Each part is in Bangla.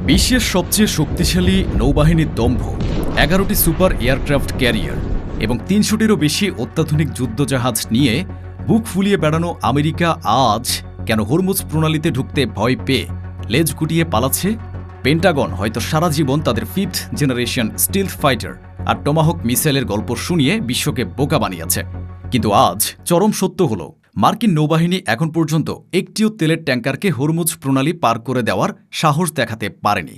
বিশ্বের সবচেয়ে শক্তিশালী নৌবাহিনীর দম্ভ, 11টি সুপার এয়ারক্রাফট ক্যারিয়ার এবং 300টিরও বেশি অত্যাধুনিক যুদ্ধজাহাজ নিয়ে বুক ফুলিয়ে বেড়ানো আমেরিকা আজ কেন হরমুজ প্রণালীতে ঢুকতে ভয় পেয়ে লেজ গুটিয়ে পালাচ্ছে? পেন্টাগন হয়তো সারা জীবন তাদের 5th জেনারেশন স্টিলথ ফাইটার আর টমাহক মিসাইলের গল্প শুনিয়ে বিশ্বকে বোকা বানিয়েছে। কিন্তু আজ চরম সত্য হল, মার্কিন নৌবাহিনী এখন পর্যন্ত একটিও তেলের ট্যাঙ্কারকে হরমুজ প্রণালী পার করে দেওয়ার সাহস দেখাতে পারেনি।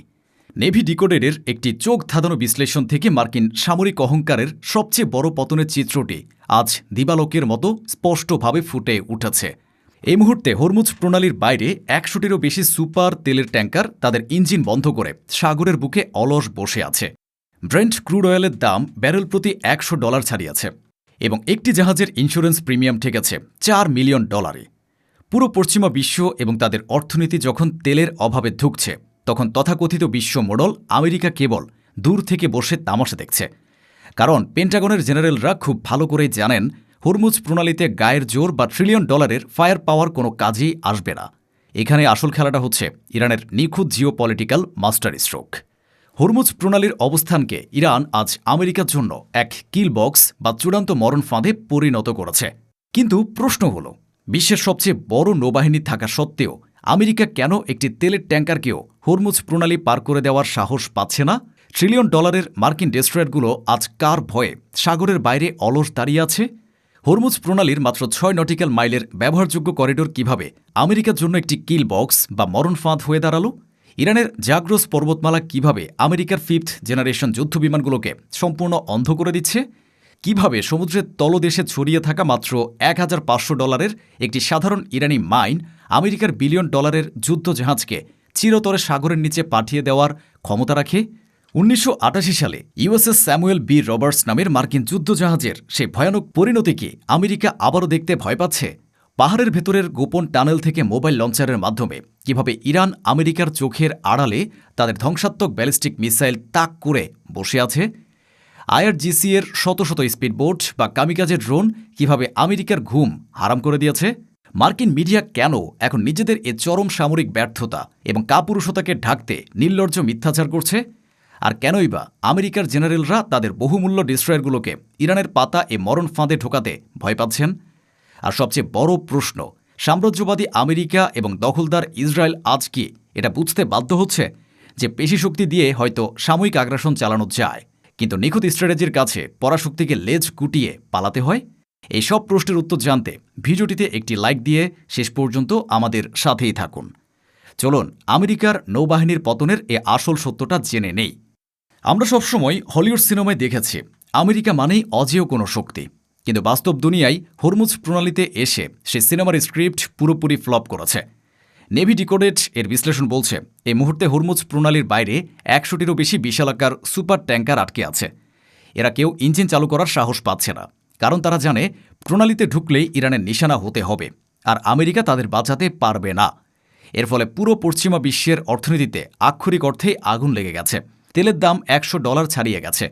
নেভি ডিকোডেডের একটি চোখ ধাঁধানো বিশ্লেষণ থেকে মার্কিন সামরিক অহংকারের সবচেয়ে বড় পতনের চিত্রটি আজ দিবালোকের মতো স্পষ্টভাবে ফুটে উঠেছে। এই মুহূর্তে হরমুজ প্রণালীর বাইরে 100টিরও বেশি সুপার তেলের ট্যাঙ্কার তাদের ইঞ্জিন বন্ধ করে সাগরের বুকে অলস বসে আছে। ব্রেন্ট ক্রুড অয়েলের দাম ব্যারেল প্রতি $100 ছাড়িয়েছে এবং একটি জাহাজের ইন্স্যুরেন্স প্রিমিয়াম ঠেকেছে $4 মিলিয়ন। পুরো পশ্চিমা বিশ্ব এবং তাদের অর্থনীতি যখন তেলের অভাবে ধুঁকছে, তখন তথাকথিত বিশ্ব মোড়ল আমেরিকা কেবল দূর থেকে বসে তামাশা দেখছে। কারণ পেন্টাগনের জেনারেলরা খুব ভালো করেই জানেন, হরমুজ প্রণালীতে গায়ের জোর বা $1 ট্রিলিয়ন ফায়ার পাওয়ার কোনো কাজেই আসবে না। এখানে আসল খেলাটা হচ্ছে ইরানের নিখুঁত জিওপলিটিক্যাল মাস্টার স্ট্রোক। হরমুজ প্রণালীর অবস্থানকে ইরান আজ আমেরিকার জন্য এক কিল বক্স বা চূড়ান্ত মরণ ফাঁদে পরিণত করেছে। কিন্তু প্রশ্ন হল, বিশ্বের সবচেয়ে বড় নৌবাহিনী থাকা সত্ত্বেও আমেরিকা কেন একটি তেলের ট্যাঙ্কারকেও হরমুজ প্রণালী পার করে দেওয়ার সাহস পাচ্ছে না? $1 ট্রিলিয়ন মার্কিন ডেস্ট্রয়ারগুলো আজ কার ভয়ে সাগরের বাইরে অলস দাঁড়িয়ে আছে? হরমুজ প্রণালীর মাত্র 6 নটিক্যাল মাইলের ব্যবহারযোগ্য করিডোর কিভাবে আমেরিকার জন্য একটি কিল বক্স বা মরণ ফাঁদ হয়ে দাঁড়ালো? ইরানের জাগ্রোস পর্বতমালা কিভাবে আমেরিকার 5th জেনারেশন যুদ্ধবিমানগুলোকে সম্পূর্ণ অন্ধ করে দিচ্ছে? কিভাবে সমুদ্রের তলদেশে ছড়িয়ে থাকা মাত্র $1,500 একটি সাধারণ ইরানি মাইন আমেরিকার $1 বিলিয়ন যুদ্ধজাহাজকে চিরতরে সাগরের নিচে পাঠিয়ে দেওয়ার ক্ষমতা রাখে? 1988 সালে ইউএসএস স্যামুয়েল বি রবার্টস নামের মার্কিন যুদ্ধজাহাজের সেই ভয়ানক পরিণতিকে আমেরিকা আবারও দেখতে ভয় পাচ্ছে। পাহাড়ের ভেতরের গোপন টানেল থেকে মোবাইল লঞ্চারের মাধ্যমে কিভাবে ইরান আমেরিকার চোখের আড়ালে তাদের ধ্বংসাত্মক ব্যালিস্টিক মিসাইল তাক করে বসে আছে। আইআরজিসি এর শত শত স্পিডবোট বা কামিকাজে ড্রোন কিভাবে আমেরিকার ঘুম হারাম করে দিয়েছে। মার্কিন মিডিয়া কেন এখন নিজেদের এ চরম সামরিক ব্যর্থতা এবং কাপুরুষতাকে ঢাকতে নির্লজ্জ মিথ্যাচার করছে? আর কেনই বা আমেরিকার জেনারেলরা তাদের বহুমূল্য ডিস্ট্রয়ারগুলোকে ইরানের পাতা এ মরণ ফাঁদে ঢোকাতে ভয় পাচ্ছেন? আর সবচেয়ে বড় প্রশ্ন, সাম্রাজ্যবাদী আমেরিকা এবং দখলদার ইসরায়েল আজ কি এটা বুঝতে বাধ্য হচ্ছে যে পেশিশক্তি দিয়ে হয়তো সাময়িক আগ্রাসন চালানো যায়, কিন্তু নিখুঁত স্ট্র্যাটেজির কাছে পরাশক্তিকে লেজ গুটিয়ে পালাতে হয়? এই সব প্রশ্নের উত্তর জানতে ভিডিওটিতে একটি লাইক দিয়ে শেষ পর্যন্ত আমাদের সাথেই থাকুন। চলুন আমেরিকার নৌবাহিনীর পতনের এ আসল সত্যটা জেনে নেই। আমরা সবসময় হলিউড সিনেমায় দেখেছি আমেরিকা মানেই অজেয় কোনো শক্তি, কিন্তু বাস্তব দুনিয়ায় হরমুজ প্রণালীতে এসে সে সিনেমার স্ক্রিপ্ট পুরোপুরি ফ্লপ করেছে। নেভি ডিকোডেড এর বিশ্লেষণ বলছে, এই মুহূর্তে হরমুজ প্রণালীর বাইরে 100টিরও বেশি বিশালাকার সুপার ট্যাঙ্কার আটকে আছে। এরা কেউ ইঞ্জিন চালু করার সাহস পাচ্ছে না, কারণ তারা জানে প্রণালীতে ঢুকলেই ইরানের নিশানা হতে হবে, আর আমেরিকা তাদের বাঁচাতে পারবে না। এর ফলে পুরো পশ্চিমা বিশ্বের অর্থনীতিতে আক্ষরিক অর্থেই আগুন লেগে গেছে। তেলের দাম $100 ছাড়িয়ে গেছে।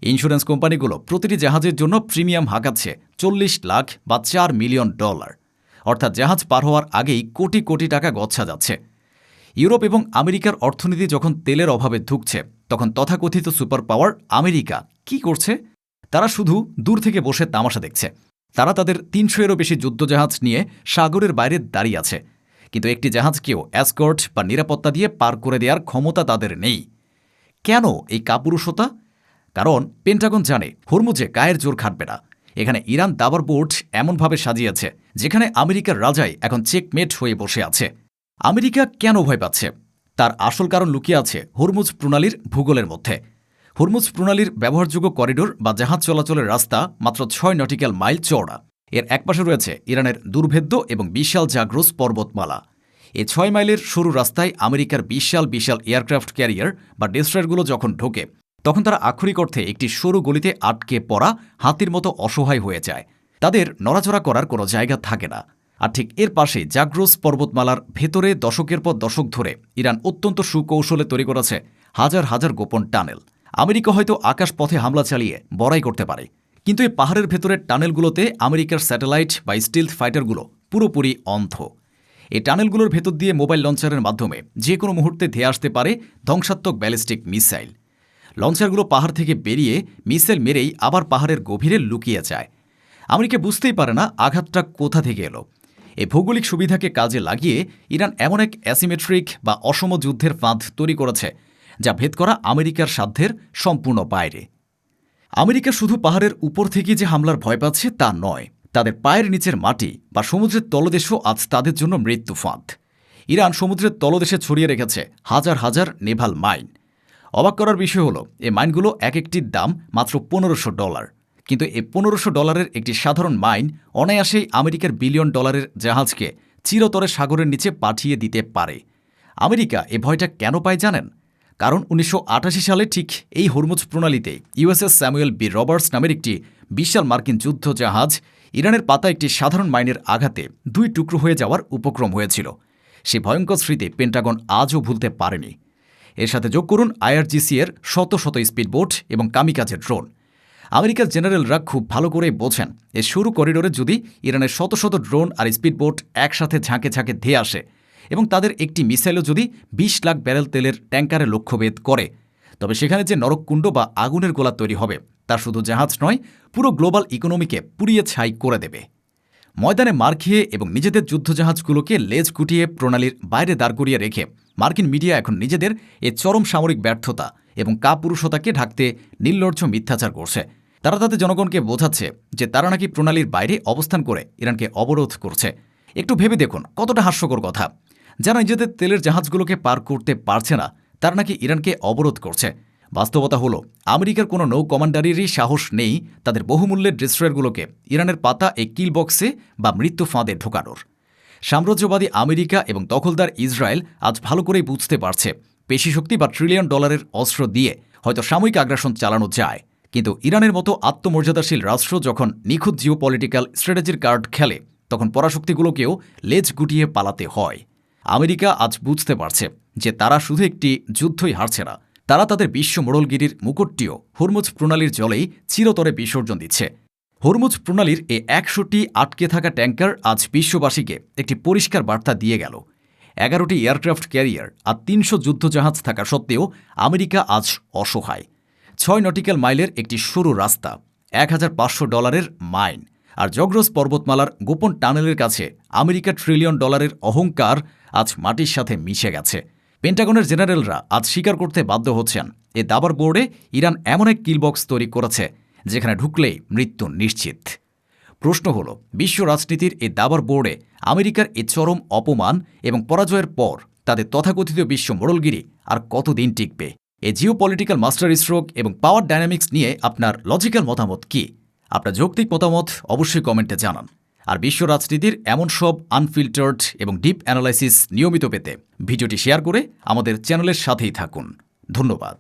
ইন্স্যুরেন্স কোম্পানিগুলো প্রতিটি জাহাজের জন্য প্রিমিয়াম হাঁকাচ্ছে 40 লাখ বা $4 মিলিয়ন। অর্থাৎ জাহাজ পার হওয়ার আগেই কোটি কোটি টাকা গচ্ছা যাচ্ছে। ইউরোপ এবং আমেরিকার অর্থনীতি যখন তেলের অভাবে ধুঁকছে, তখন তথাকথিত সুপার পাওয়ার আমেরিকা কি করছে? তারা শুধু দূর থেকে বসে তামাশা দেখছে। তারা তাদের 300-এরও বেশি যুদ্ধজাহাজ নিয়ে সাগরের বাইরে দাঁড়িয়ে আছে, কিন্তু একটি জাহাজকেও এসকর্ট বা নিরাপত্তা দিয়ে পার করে দেওয়ার ক্ষমতা তাদের নেই। কেন এই কাপুরুষতা? কারণ পেন্টাগন জানে হরমুজে গায়ের জোর খাটবে না। এখানে ইরান দাবার বোর্ড এমনভাবে সাজিয়েছে যেখানে আমেরিকার রাজাই এখন চেকমেট হয়ে বসে আছে। আমেরিকা কেন ভয় পাচ্ছে? তার আসল কারণ লুকিয়ে আছে হরমুজ প্রণালীর ভূগোলের মধ্যে। হরমুজ প্রণালীর ব্যবহারযোগ্য করিডোর বা জাহাজ চলাচলের রাস্তা মাত্র 6 নটিক্যাল মাইল চওড়া। এর একপাশে রয়েছে ইরানের দুর্ভেদ্য এবং বিশাল জাগ্রোস পর্বতমালা। এই 6 মাইলের সরু রাস্তায় আমেরিকার বিশাল বিশাল এয়ারক্রাফট ক্যারিয়ার বা ডেস্ট্রয়ারগুলো যখন ঢোকে, তখন তারা আক্ষরিক অর্থে একটি সরু গলিতে আটকে পড়া হাতির মতো অসহায় হয়ে যায়। তাদের নড়াচড়া করার কোনো জায়গা থাকে না। আর ঠিক এর পাশেই জাগ্রোস পর্বতমালার ভেতরে দশকের পর দশক ধরে ইরান অত্যন্ত সুকৌশলে তৈরি করেছে হাজার হাজার গোপন টানেল। আমেরিকা হয়তো আকাশপথে হামলা চালিয়ে বড়াই করতে পারে, কিন্তু এই পাহাড়ের ভেতরের টানেলগুলোতে আমেরিকার স্যাটেলাইট বা স্টিলথ ফাইটারগুলো পুরোপুরি অন্ধ। এই টানেলগুলোর ভেতর দিয়ে মোবাইল লঞ্চারের মাধ্যমে যে কোনো মুহূর্তে ধেয়ে আসতে পারে ধ্বংসাত্মক ব্যালিস্টিক মিসাইল। লঞ্চারগুলো পাহাড় থেকে বেরিয়ে মিসাইল মেরেই আবার পাহাড়ের গভীরে লুকিয়ে যায়। আমেরিকা বুঝতেই পারে না আঘাতটা কোথা থেকে এলো। এই ভৌগোলিক সুবিধাকে কাজে লাগিয়ে ইরান এমন এক অ্যাসিমেট্রিক বা অসম যুদ্ধের ফাঁদ তৈরি করেছে যা ভেদ করা আমেরিকার সাধ্যের সম্পূর্ণ বাইরে। আমেরিকা শুধু পাহাড়ের উপর থেকে যে হামলার ভয় পাচ্ছে তা নয়, তাদের পায়ের নিচের মাটি বা সমুদ্রের তলদেশও আজ তাদের জন্য মৃত্যু ফাঁদ। ইরান সমুদ্রের তলদেশে ছড়িয়ে রেখেছে হাজার হাজার নেভাল মাইন। অবাক করার বিষয় হলো এই মাইনগুলো এক একটির দাম মাত্র $1500। কিন্তু এই $1500 একটি সাধারণ মাইন অনায়াসেই আমেরিকার বিলিয়ন ডলারের জাহাজকে চিরতরে সাগরের নিচে পাঠিয়ে দিতে পারে। আমেরিকা এ ভয়টা কেন পায় জানেন? কারণ 1988 সালে ঠিক এই হরমুজ প্রণালীতে ইউএসএস স্যামুয়েল বি রবার্টস নামের একটি বিশাল মার্কিন যুদ্ধ জাহাজ ইরানের পাতা একটি সাধারণ মাইনের আঘাতে 2 টুকরো হয়ে যাওয়ার উপক্রম হয়েছিল। সে ভয়ঙ্কর স্মৃতি পেন্টাগন আজও ভুলতে পারেনি। এর সাথে যোগ করুন আইআরজিসি এর শত শত স্পিডবোট এবং কামিকাজে ড্রোন। আমেরিকার জেনারেলরা খুব ভালো করেই বোঝেন এই সরু করিডোরে যদি ইরানের শত শত ড্রোন আর স্পিডবোট একসাথে ঝাঁকে ঝাঁকে ধেয়ে আসে এবং তাদের একটি মিসাইলও যদি 20 লাখ ব্যারেল তেলের ট্যাঙ্কারে লক্ষ্যভেদ করে, তবে সেখানে যে নরককুণ্ড বা আগুনের গোলা তৈরি হবে তা শুধু জাহাজ নয়, পুরো গ্লোবাল ইকোনমিকে পুড়িয়ে ছাই করে দেবে। ময়দানে মার খেয়ে এবং নিজেদের যুদ্ধজাহাজগুলোকে লেজ গুটিয়ে প্রণালীর বাইরে দাঁড় করিয়ে রেখে মার্কিন মিডিয়া এখন নিজেদের এ চরম সামরিক ব্যর্থতা এবং কাপুরুষতাকে ঢাকতে নির্লজ্জ মিথ্যাচার করছে। তারা তাদের জনগণকে বোঝাচ্ছে যে তারা নাকি প্রণালীর বাইরে অবস্থান করে ইরানকে অবরোধ করছে। একটু ভেবে দেখুন কতটা হাস্যকর কথা। যারা নিজেদের তেলের জাহাজগুলোকে পার করতে পারছে না তারা নাকি ইরানকে অবরোধ করছে। বাস্তবতা হলো আমেরিকার কোনো নৌ কমান্ডারেরই সাহস নেই তাদের বহুমূল্যের ডিস্ট্রয়ারগুলোকে ইরানের পাতা এই কিল বক্সে বা মৃত্যু ফাঁদে ঢোকানোর। সাম্রাজ্যবাদী আমেরিকা এবং দখলদার ইসরায়েল আজ ভালো করেই বুঝতে পারছে পেশিশক্তি বা $1 ট্রিলিয়ন অস্ত্র দিয়ে হয়তো সাময়িক আগ্রাসন চালানো যায়, কিন্তু ইরানের মতো আত্মমর্যাদাশীল রাষ্ট্র যখন নিখুঁত জিওপলিটিক্যাল স্ট্র্যাটেজির কার্ড খেলে তখন পরাশক্তিগুলোকেও লেজ গুটিয়ে পালাতে হয়। আমেরিকা আজ বুঝতে পারছে যে তারা শুধু একটি যুদ্ধই হারছে না, তারা তাদের বিশ্ব মোড়লগিরির মুকুটটিও হরমুজ প্রণালীর জলেই চিরতরে বিসর্জন দিচ্ছে। হরমুজ প্রণালীর এই 100টি আটকে থাকা ট্যাঙ্কার আজ বিশ্ববাসীকে একটি পরিষ্কার বার্তা দিয়ে গেল। 11টি এয়ারক্রাফট ক্যারিয়ার আর 300 যুদ্ধজাহাজ থাকা সত্ত্বেও আমেরিকা আজ অসহায়। 6 নটিক্যাল মাইলের একটি সরু রাস্তা, $1500 মাইন আর জগ্রস পর্বতমালার গোপন টানেলের কাছে আমেরিকা $1 ট্রিলিয়ন অহংকার আজ মাটির সাথে মিশে গেছে। পেন্টাগনের জেনারেলরা আজ স্বীকার করতে বাধ্য হচ্ছেন এ দাবার বোর্ডে ইরান এমন এক কিলবক্স তৈরি করেছে যেখানে ঢুকলেই মৃত্যু নিশ্চিত। প্রশ্ন হল, বিশ্ব রাজনীতির এই দাবার বোর্ডে আমেরিকার এই চরম অপমান এবং পরাজয়ের পর তাদের তথাকথিত বিশ্ব মোড়লগিরি আর কতদিন টিকবে? এই জিওপলিটিক্যাল মাস্টার স্ট্রোক এবং পাওয়ার ডায়নামিক্স নিয়ে আপনার লজিক্যাল মতামত কি? আপনার যৌক্তিক মতামত অবশ্যই কমেন্টে জানান। আর বিশ্ব রাজনীতির এমন সব আনফিল্টার্ড এবং ডিপ অ্যানালাইসিস নিয়মিত পেতে ভিডিওটি শেয়ার করে আমাদের চ্যানেলের সাথেই থাকুন। ধন্যবাদ।